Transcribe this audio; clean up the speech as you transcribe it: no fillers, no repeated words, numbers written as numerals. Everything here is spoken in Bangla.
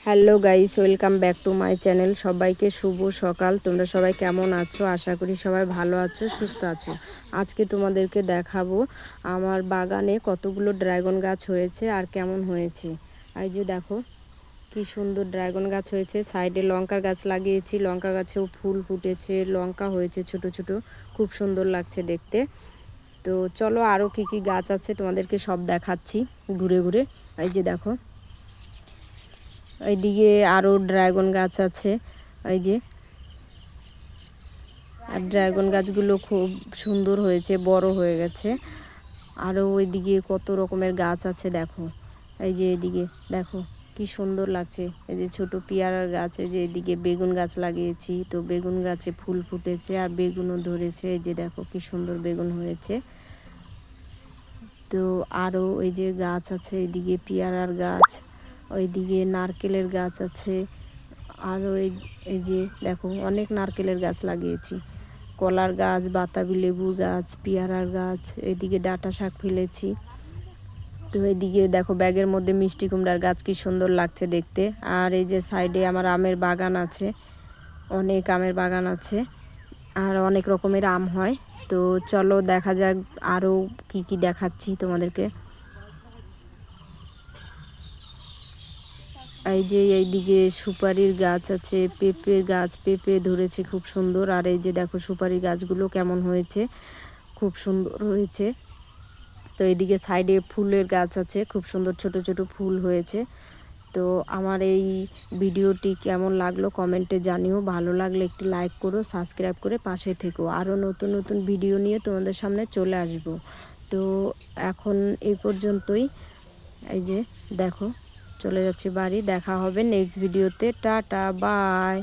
Hello guys, welcome back to my channel. সবাইকে শুভ সকাল। তোমরা সবাই কেমন আছো? আশা করি সবাই ভালো আছো, সুস্থ আছো। আজকে তোমাদেরকে দেখাবো আমার বাগানে কতগুলো ড্রাগন গাছ হয়েছে আর কেমন হয়েছে। এই যে দেখো কি সুন্দর ড্রাগন গাছ হয়েছে। সাইডে লঙ্কার গাছ লাগিয়েছি, লঙ্কা গাছেও ফুল ফুটেছে, লঙ্কা হয়েছে ছোট ছোট, খুব সুন্দর লাগছে দেখতে। তো চলো আরও কি কি গাছ আছে তোমাদেরকে সব দেখাচ্ছি ঘুরে ঘুরে। এই যে দেখো এইদিকে আরও ড্রাগন গাছ আছে। এই যে আর ড্রাগন গাছগুলো খুব সুন্দর হয়েছে, বড় হয়ে গেছে। আরও ওইদিকে কত রকমের গাছ আছে দেখো। এই যে এদিকে দেখো কি সুন্দর লাগছে। এই যে ছোট পেয়ারার গাছ, এই যে এদিকে বেগুন গাছ লাগিয়েছি, তো বেগুন গাছে ফুল ফুটেছে আর বেগুনও ধরেছে। এই যে দেখো কি সুন্দর বেগুন হয়েছে। তো আরও এই যে গাছ আছে, এদিকে পেয়ারার গাছ, ওইদিকে নারকেলের গাছ আছে। আরও এই যে দেখো অনেক নারকেলের গাছ লাগিয়েছি, কলার গাছ, বাতাবি লেবুর গাছ, পেয়ারার গাছ, এদিকে ডাঁটা শাক ফেলেছি। তো এদিকে দেখো ব্যাগের মধ্যে মিষ্টি কুমড়ার গাছ, কি সুন্দর লাগছে দেখতে। আর এই যে সাইডে আমার আমের বাগান আছে, অনেক আমের বাগান আছে আর অনেক রকমের আম হয়। তো চলো দেখা যাক আরও কি কি দেখাচ্ছি তোমাদেরকে। এই যে এইদিকে সুপারির গাছ আছে, পেঁপের গাছ, পেঁপে ধরেছে খুব সুন্দর। আর এই যে দেখো সুপারি গাছগুলো কেমন হয়েছে, খুব সুন্দর হয়েছে। তো এইদিকে সাইডে ফুলের গাছ আছে, খুব সুন্দর ছোট ছোট ফুল হয়েছে। তো আমার এই ভিডিওটি কেমন লাগলো কমেন্টে জানিও। ভালো লাগলে একটি লাইক করো, সাবস্ক্রাইব করে পাশে থেকো। আরও নতুন নতুন ভিডিও নিয়ে তোমাদের সামনে চলে আসব। তো এখন এই পর্যন্তই। এই যে দেখো চলে যাচ্ছি বাড়ি। দেখা হবে নেক্সট ভিডিওতে। Tata, by.